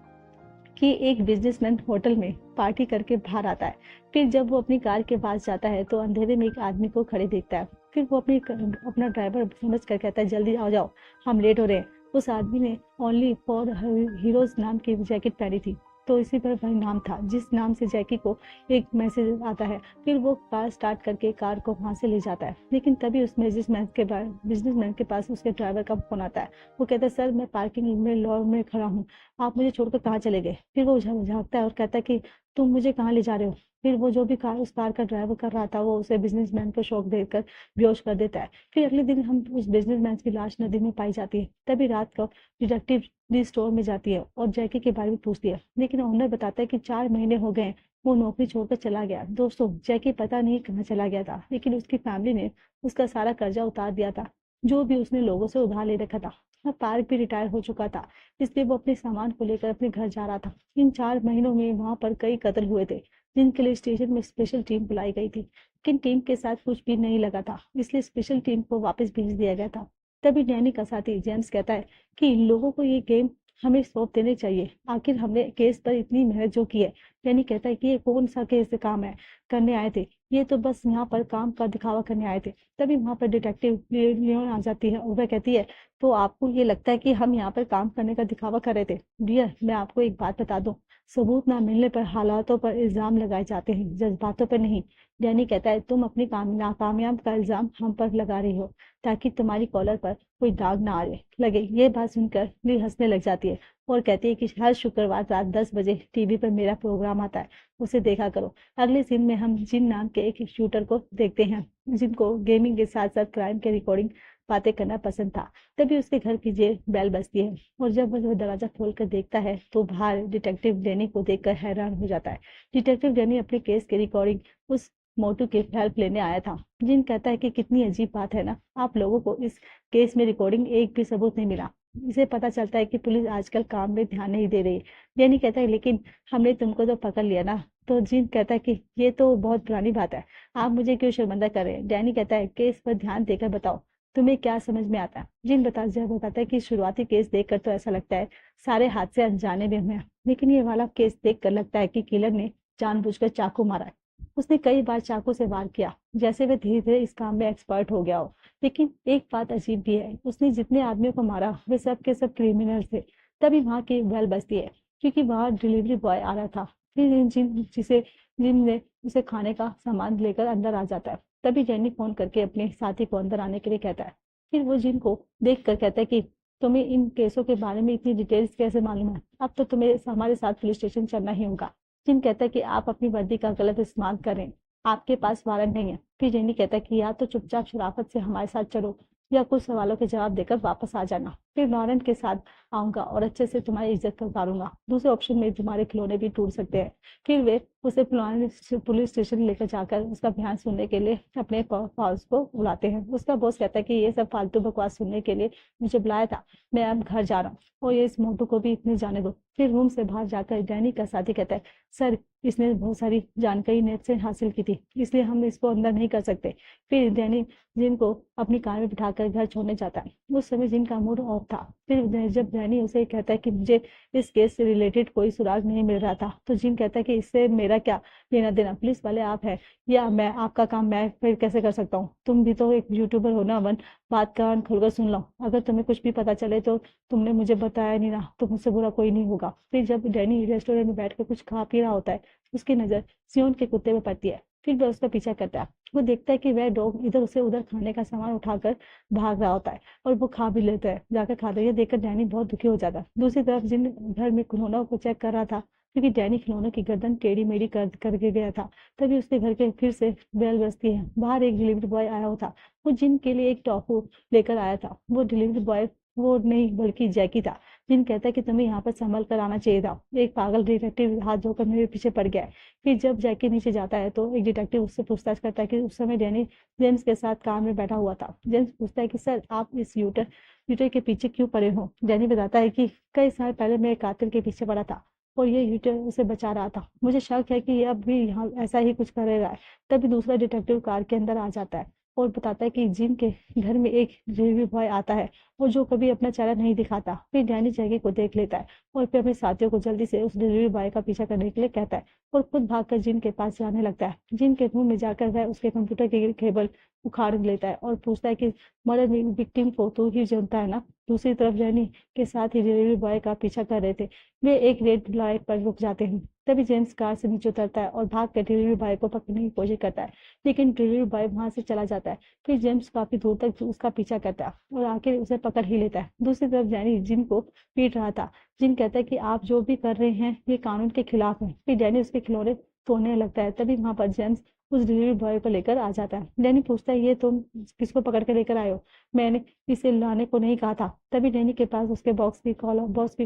कि एक बिजनेसमैन होटल में पार्टी करके बाहर आता है। फिर जब वो अपनी कार के पास जाता है तो अंधेरे में एक आदमी को खड़े देखता है। फिर वो अपना ड्राइवर समझ कर कहता है जल्दी आ जाओ, हम लेट हो रहे हैं। उस आदमी ने ओनली फॉर हीरोज नाम की जैकेट पहनी थी, तो इसी पर वही नाम था जिस नाम से जैकी को एक मैसेज आता है। फिर वो कार स्टार्ट करके कार को वहां से ले जाता है, लेकिन तभी उस बिजनेसमैन के पास उसके ड्राइवर का फोन आता है। वो कहता है सर मैं पार्किंग में लॉन में खड़ा हूँ, आप मुझे छोड़कर कहाँ चले गए। फिर वो झाँकता है और कहता है कि तुम मुझे कहाँ ले जा रहे हो। फिर वो जो भी कार उस कार का ड्राइवर कर रहा था वो उसे बिजनेसमैन को शॉक देकर बेहोश कर देता है। फिर अगले दिन हम उस बिजनेसमैन की लाश नदी में पाई जाती है। तभी रात को डिटेक्टिव स्टोर में जाती है और जैकी के बारे में पूछती है, लेकिन ओनर बताता है कि 4 महीने हो गए वो नौकरी छोड़कर चला गया। दोस्तों जैकी पता नहीं कहाँ चला गया था, लेकिन उसकी फैमिली ने उसका सारा कर्जा उतार दिया था जो भी उसने लोगों से उधार ले रखा था। अब पार्क भी रिटायर हो चुका था, इसलिए वो अपने सामान को लेकर अपने घर जा रहा था। इन 4 महीनों में वहां पर कई कत्ल हुए थे, जिनके लिए स्टेशन में स्पेशल टीम बुलाई गई थी, लेकिन टीम के साथ कुछ भी नहीं लगा था, इसलिए स्पेशल टीम को वापस भेज दिया गया था। तभी डैनी का साथी जेम्स कहता है कि इन लोगों को ये गेम हमें सौंप देने चाहिए, आखिर हमने केस पर इतनी मेहनत जो की है। डैनी कहता है कि ये कौन सा केस काम है, करने आए थे, ये तो बस यहाँ पर काम का दिखावा करने आए थे। तभी वहाँ पर डिटेक्टिव लियोन आ जाती है और वह कहती है, तो आपको ये लगता है कि हम यहाँ पर काम करने का दिखावा कर रहे थे? डियर, मैं आपको एक बात बता दूं, सबूत ना मिलने पर हालातों पर इल्जाम लगाए जाते हैं, जज्बातों पर नहीं। डैनी कहता है, तुम अपनी नाकामयाब का इल्जाम हम पर लगा रही हो ताकि तुम्हारी कॉलर पर कोई दाग ना आ लगे। ये बात सुनकर ली हंसने लग जाती है और कहती है कि हर शुक्रवार रात 10 बजे टीवी पर मेरा प्रोग्राम आता है, उसे देखा करो। अगले सीन में हम जिन नाम के एक शूटर को देखते हैं जिनको गेमिंग के साथ साथ क्राइम के रिकॉर्डिंग बातें करना पसंद था। तभी उसके घर की जेल बेल बजती है और जब वह दरवाजा खोलकर देखता है तो बाहर डिटेक्टिव डेनी को देखकर हैरान हो जाता है। डिटेक्टिव डेनी अपने केस की रिकॉर्डिंग उस मोटू की हेल्प लेने आया था। जिन कहता है कि कितनी अजीब बात है ना, आप लोगों को इस केस में रिकॉर्डिंग एक भी सबूत नहीं मिला। इसे पता चलता है कि पुलिस आजकल काम में ध्यान नहीं दे रही। डेनी कहता है, लेकिन हमने तुमको तो पकड़ लिया ना। तो जिन कहता है कि ये तो बहुत पुरानी बात है, आप मुझे क्यों शर्मिंदा कर रहे हैं? डैनी कहता है, केस पर ध्यान देकर बताओ, तुम्हें क्या समझ में आता है? जिन बताता है कि शुरुआती केस देखकर तो ऐसा लगता है सारे हादसे अनजाने में हुए हैं, लेकिन ये वाला केस देखकर लगता है कि किलर ने जानबूझकर चाकू मारा है। उसने कई बार चाकू से वार किया, जैसे वह धीरे धीरे इस काम में एक्सपर्ट हो गया हो। लेकिन एक बात अजीब भी है, उसने जितने आदमियों को मारा वे सब के सब क्रिमिनल थे। तभी वहां की बेल बजती है क्योंकि वहां डिलीवरी बॉय आ रहा था। फिर जिन ने उसे खाने का सामान लेकर अंदर आ जाता है। तभी जेनी फोन करके अपने साथी को अंदर आने के लिए कहता है। फिर वो जिन को देख कर कहता है कि तुम्हें इन केसों के बारे में इतनी डिटेल्स कैसे मालूम है? अब तो तुम्हें हमारे साथ पुलिस स्टेशन चलना ही होगा। जिन कहता है कि आप अपनी वर्दी का गलत इस्तेमाल करें, आपके पास वारंट नहीं है। फिर जेनी कहता है कि या तो चुपचाप शराफत से हमारे साथ चलो या कुछ सवालों के जवाब देकर वापस आ जाना, फिर वारंट के साथ आऊंगा और अच्छे से तुम्हारी इज्जत कर उतारूंगा। दूसरे ऑप्शन में तुम्हारे खिलौने भी टूट सकते हैं। फिर वे उसे पुलिस स्टेशन लेकर जाकर उसका बयान सुनने के लिए अपने बॉस को बुलाते हैं। उसका बॉस कहता है कि ये सब फालतू बकवास सुनने के लिए मुझे बुलाया था, मैं अब घर जा रहा हूँ और ये इस मोटू को भी इतने जाने दो। फिर रूम से बाहर जाकर डैनी का साथी कहता है, सर इसने बहुत सारी जानकारी नेट से हासिल की थी, इसलिए हम इसको अंदर नहीं कर सकते। फिर डैनी जिन को अपनी कार में बिठाकर घर छोड़ने जाता है। उस समय जिन का मूड ऑफ था। फिर जब डैनी उसे कहता है कि मुझे इस केस से रिलेटेड कोई सुराग नहीं मिल रहा था, तो जिन कहता है कि इससे मेरा क्या लेना देना, पुलिस वाले आप है या मैं? आपका काम मैं फिर कैसे कर सकता हूँ? तुम भी तो एक यूट्यूबर हो ना। वन बात कान खोलकर सुन लो, अगर तुम्हें कुछ भी पता चले तो तुमने मुझे बताया नहीं ना, तो मुझसे बुरा कोई नहीं होगा। फिर जब डैनी रेस्टोरेंट में बैठकर कुछ खा पी रहा होता है, उसकी नजर सियोन के कुत्ते में पड़ती है। फिर वह उसका पीछा करता है। वो देखता है कि वह डॉग इधर से उधर खाने का सामान उठाकर भाग रहा होता है और वो खा भी लेता है, जाकर खाता है। ये देखकर डैनी बहुत दुखी हो जाता है। दूसरी तरफ जिन घर में खिलौनों को चेक कर रहा था क्योंकि डैनी खिलौनों की गर्दन टेढ़ी मेढ़ी करके गया था। तभी उसके घर के फिर से बेल बजती है। बाहर एक डिलीवरी बॉय आया होता। वो जिन के लिए एक टॉफू लेकर आया था। वो डिलीवरी बॉय वो नहीं बल्कि जैकी था। जिन कहता है कि तुम्हें यहाँ पर संभल कर आना चाहिए था, एक पागल डिटेक्टिव हाथ धोकर मेरे पीछे पड़ गया है। फिर जब जैकी नीचे जाता है तो एक डिटेक्टिव उससे पूछताछ करता है कि उस समय डैनी जेम्स के साथ कार में बैठा हुआ था। जेम्स पूछता है कि सर आप इस यूटर के पीछे क्यों पड़े हो? डैनी बताता है कि कई साल पहले मैं एक कातिल के पीछे पड़ा था और ये यूटर उसे बचा रहा था। मुझे शक है कि ये अब भी यहाँ ऐसा ही कुछ कर रहा है। तभी दूसरा डिटेक्टिव कार के अंदर आ जाता है और बताता है कि जिन के घर में एक डिलीवरी बॉय आता है और जो कभी अपना चेहरा नहीं दिखाता। फिर डैनी जैकी को देख लेता है और फिर अपने साथियों को जल्दी से उस डिलीवरी बॉय का पीछा करने के लिए कहता है और खुद भागकर जिन के पास जाने लगता है। जिन के रूम में जाकर वह उसके कंप्यूटर की केबल उखाड़ लेता है और पूछता है कि मर्डर विक्टिम को तू ही जानता है ना? दूसरी तरफ डैनी के साथ ही डिलीवरी बॉय का पीछा कर रहे थे। वे एक रेड लाइट पर रुक जाते हैं। तभी जेम्स कार से नीचे उतरता है और भाग कर डिलीवरी बॉय को पकड़ने की कोशिश करता है, लेकिन डिलीवरी बॉय वहां से चला जाता है। फिर जेम्स काफी दूर तक उसका पीछा करता है और आखिर उसे पकड़ ही लेता है। दूसरी तरफ डैनी जिन को पीट रहा था। जिन कहता है कि आप जो भी कर रहे हैं ये कानून के खिलाफ है। फिर डैनी उसके खिलौने तोड़ने लगता है। तभी वहां पर जेम्स उस डिलीवरी बॉय को लेकर आ जाता है। डैनी पूछता है, ये तुम किसको पकड़ कर लेकर आए हो? मैंने इसे लाने को नहीं कहा था। तभी डैनी के पास उसके बॉस की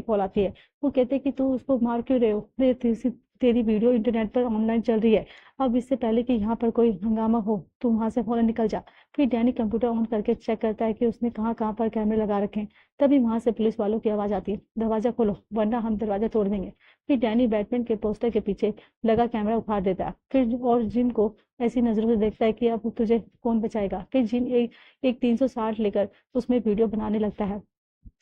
कॉल आती है। वो कहते हैं कि तू उसको मार क्यों रहे हो? तेरी वीडियो इंटरनेट पर ऑनलाइन चल रही है। अब इससे पहले कि यहाँ पर कोई हंगामा हो तू वहां से फौरन निकल जा। फिर डैनी कंप्यूटर ऑन करके चेक करता है कि उसने कहाँ कहाँ पर कैमरे लगा रखे हैं। तभी वहां से पुलिस वालों की आवाज आती है, दरवाजा खोलो वरना हम दरवाजा तोड़ देंगे। फिर डैनी बैटमैन के पोस्टर के पीछे लगा कैमरा उखाड़ देता है। फिर और जिन को ऐसी नजरों से देखता है कि अब तुझे कौन बचाएगा। फिर जिन एक 360 लेकर उसमें वीडियो बनाने लगता है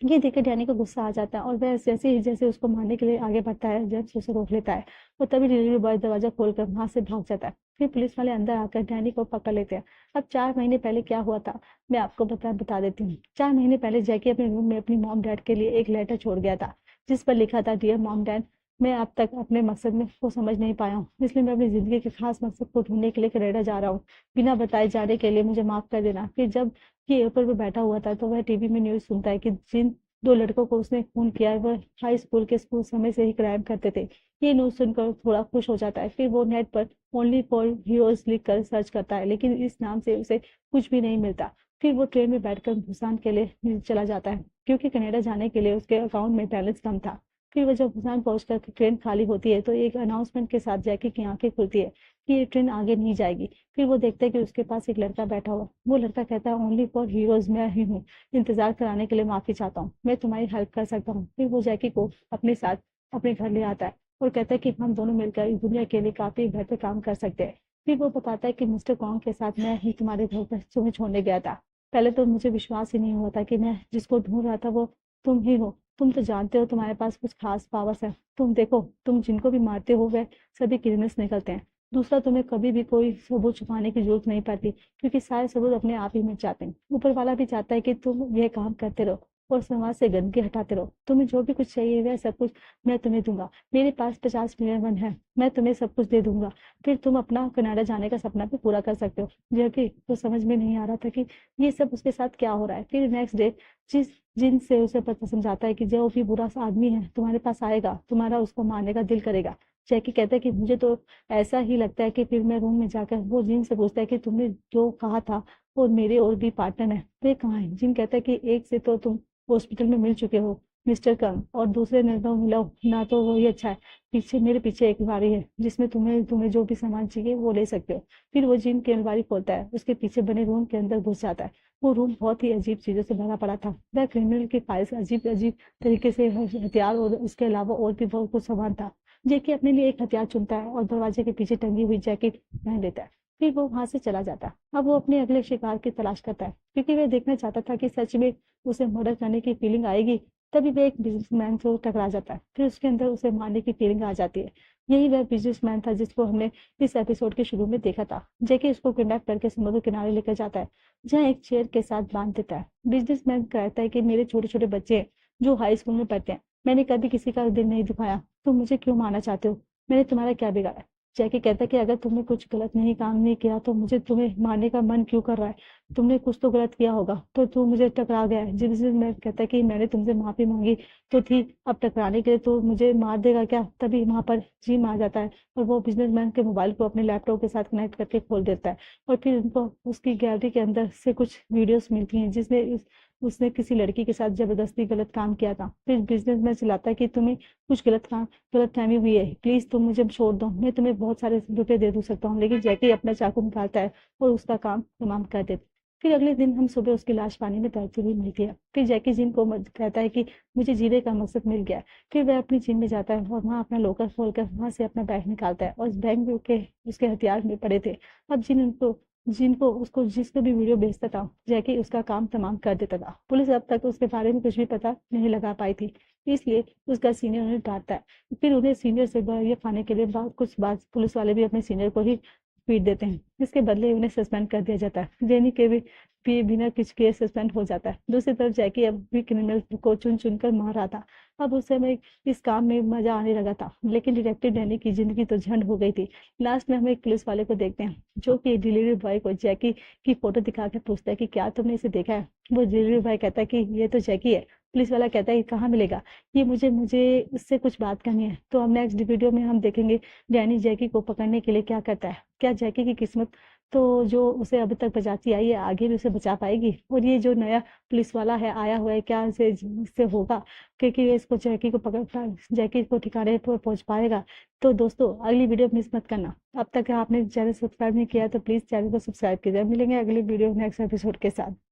ये देखकर डैनी को गुस्सा आ जाता है और वह जैसे ही जैसे उसको मारने के लिए आगे बढ़ता है, जेम्स उसे रोक लेता है और तभी डिलीवरी बॉय दरवाजा खोलकर वहां से भाग जाता है। फिर पुलिस वाले अंदर आकर डैनी को पकड़ लेते हैं। अब 4 महीने पहले क्या हुआ था मैं आपको बता देती हूँ। 4 महीने पहले जैकी अपने रूम में अपनी मॉम डैड के लिए एक लेटर छोड़ गया था, जिस पर लिखा था, डियर मॉम डैड, मैं अब तक अपने मकसद में को समझ नहीं पाया हूँ, इसलिए मैं अपनी जिंदगी के खास मकसद को ढूंढने के लिए कनाडा जा रहा हूँ। बिना बताए जाने के लिए मुझे माफ कर देना। फिर जब ये एयरपोर्ट पर बैठा हुआ था तो वह टीवी में न्यूज सुनता है कि जिन 2 लड़कों को उसने खून किया है वह हाई स्कूल के स्कूल समय से ही क्राइम करते थे। ये न्यूज सुनकर थोड़ा खुश हो जाता है। फिर वो नेट पर ओनली फॉर हीरोज लिख कर सर्च करता है, लेकिन इस नाम से उसे कुछ भी नहीं मिलता। फिर वो ट्रेन में बैठकर भूसान के लिए चला जाता है, क्योंकि कनाडा जाने के लिए उसके अकाउंट में बैलेंस कम था। फिर वो जब भूसान पहुंचकर ट्रेन खाली होती है तो एक अनाउंसमेंट के साथ जैकी की आंखें खुलती है कि ये ट्रेन आगे नहीं जाएगी। फिर वो देखता है कि उसके पास एक लड़का बैठा हुआ। वो लड़का कहता है, ओनली फॉर हीरोज मैं ही हूँ, इंतजार कराने के लिए माफी चाहता हूँ, मैं तुम्हारी हेल्प कर सकता हूँ। फिर वो जैकी को अपने साथ अपने घर ले आता है और कहता है कि हम दोनों मिलकर इस दुनिया के लिए काफी बेहतर काम कर सकते हैं। फिर वो बताता है कि मिस्टर कॉन्ग के साथ मैं ही तुम्हारे घर पर तुम्हें छोड़ने गया था। पहले तो मुझे विश्वास ही नहीं हुआ था कि मैं जिसको ढूंढ रहा था वो तुम ही हो। तुम तो जानते हो तुम्हारे पास कुछ खास पावर्स है। तुम देखो, तुम जिनको भी मारते हो वह सभी क्रिमिनल्स निकलते हैं। दूसरा, तुम्हें कभी भी कोई सबूत छुपाने की जरूरत नहीं पड़ती, क्योंकि सारे सबूत अपने आप ही मिट जाते हैं। ऊपर वाला भी चाहता है कि तुम यह काम करते रहो और समाज से गंदगी हटाते रहो। तुम्हें जो भी कुछ चाहिए वह सब कुछ मैं तुम्हें दूंगा। मेरे पास 50 मिलियन है, मैं तुम्हें सब कुछ दे दूंगा। फिर तुम अपना कनाडा जाने का सपना भी पूरा कर सकते हो। जबकि तो समझ में नहीं आ रहा था कि ये सब उसके साथ क्या हो रहा है। फिर नेक्स्ट डे जिस जिनसे उसे पता समझाता है कि जो भी बुरा सा आदमी है तुम्हारे पास आएगा, तुम्हारा उसको मारने का दिल करेगा। जैकी कहता है कि मुझे तो ऐसा ही लगता है कि फिर मैं रूम में जाकर वो जिन से पूछता है कि तुमने जो कहा था और मेरे और भी पार्टनर है वे कहाँ है। जिन कहता है कि एक से तो तुम हॉस्पिटल में मिल चुके हो मिस्टर कंग, और दूसरे ने तो मिलो ना, तो वही अच्छा है। पीछे मेरे पीछे एक अलमारी है जिसमें तुम्हें तुम्हें जो भी सामान चाहिए वो ले सकते हो। फिर वो जिन की अलमारी खोलता है, उसके पीछे बने रूम के अंदर घुस जाता है। वो रूम बहुत ही अजीब चीजों से भरा पड़ा था। वह क्रिमिनल की फाइल्स, अजीब अजीब तरीके से हथियार और उसके अलावा और भी बहुत कुछ सामान था। जैकी अपने लिए एक हथियार चुनता है और दरवाजे के पीछे टंगी हुई जैकेट पहन लेता है। फिर वो वहां से चला जाता है। अब वो अपने अगले शिकार की तलाश करता है, क्योंकि वह देखना चाहता था कि सच में उसे मर्डर करने की फीलिंग आएगी। तभी वह एक बिजनेसमैन से टकरा जाता है, फिर उसके अंदर उसे मारने की फीलिंग आ जाती है। यही वह बिजनेसमैन था जिसको हमने इस एपिसोड के शुरू में देखा था। जैकी उसको किडनैप करके समुद्र किनारे लेकर जाता है, जहाँ एक चेयर के साथ बांध देता है। बिजनेसमैन कहता है कि मेरे छोटे छोटे बच्चे हैं जो हाई स्कूल में पढ़ते हैं, मैंने कभी किसी का दिल नहीं दुखाया, तुम मुझे क्यों मारना चाहते हो, मैंने तुम्हारा क्या बिगाड़ा। जैकी कहता है कि अगर तुमने कुछ गलत नहीं काम नहीं किया तो मुझे तुम्हें मारने का मन क्यों कर रहा है, तुमने कुछ तो गलत किया होगा तो तू मुझे टकरा गया है। बिजनेसमैन कहता है कि मैंने तुमसे माफी मांगी तो थी, अब टकराने के लिए तो मुझे मार देगा क्या। तभी वहां पर जिम आ जाता है और वो बिजनेसमैन के मोबाइल को अपने लैपटॉप के साथ कनेक्ट करके खोल देता है, और फिर उनको उसकी गैलरी के अंदर से कुछ वीडियोस मिलती हैं जिसमें उसने किसी लड़की के साथ जबरदस्ती गलत काम किया था। फिर बिजनेसमैन चिल्लाता है कि तुम्हें कुछ गलतफहमी हुई है, प्लीज तुम मुझे छोड़ दो, मैं तुम्हें बहुत सारे रुपए दे सकता हूँ। लेकिन जैकी अपना चाकू निकालता है और उसका काम तमाम कर देता है। फिर अगले दिन हम सुबह उसकी लाश पानी में तैरती हुई मिलती है। फिर जैकी जिन को कहता है कि मुझे जीने का मकसद मिल गया है। फिर वह अपनी जिम में जाता है और वहाँ अपना लॉकर खोलकर वहां से अपना बैग निकालता है, और उस बैग में के उसके हथियार में पड़े थे। अब जिनको उसको जिसको भी वीडियो भेजता था जैकी उसका काम तमाम कर देता था। पुलिस अब तक उसके बारे में कुछ भी पता नहीं लगा पाई थी, इसलिए उसका सीनियर उन्हें डांटता है। फिर उन्हें सीनियर से ये खाने के लिए कुछ बात पुलिस वाले भी अपने सीनियर को ही पीट देते हैं। इसके बदले उन्हें सस्पेंड कर दिया जाता है। जेनी के भी बिना कुछ किए सस्पेंड हो जाता है। दूसरी तरफ जैकी अब भी क्रिमिनल को चुन चुन कर मार रहा था। अब उस समय इस काम में मजा आने लगा था, लेकिन डिटेक्टिव डैनी की जिंदगी तो झंड हो गई थी। लास्ट में हम एक पुलिस वाले को देखते हैं जो कि डिलीवरी बॉय को जैकी की फोटो दिखाकर पूछता है कि क्या तुमने इसे देखा है। वो डिलीवरी बॉय कहता है कि ये तो जैकी है। पुलिस वाला कहता है कि कहाँ मिलेगा ये, मुझे मुझे उससे कुछ बात करनी है। तो हम नेक्स्ट वीडियो में हम देखेंगे डैनी जैकी को पकड़ने के लिए क्या करता है। क्या जैकी की किस्मत तो जो उसे अभी तक बचाती आई है आगे भी उसे बचा पाएगी, और ये जो नया पुलिस वाला है आया हुआ है क्या इससे होगा, क्योंकि इसको जैकी को पकड़ जैकी को ठिकाने पर पहुंच पाएगा। तो दोस्तों अगली वीडियो मिस मत करना। अब तक आपने चैनल सब्सक्राइब नहीं किया तो प्लीज चैनल को सब्सक्राइब कीजिए। मिलेंगे अगली वीडियो नेक्स्ट एपिसोड के साथ।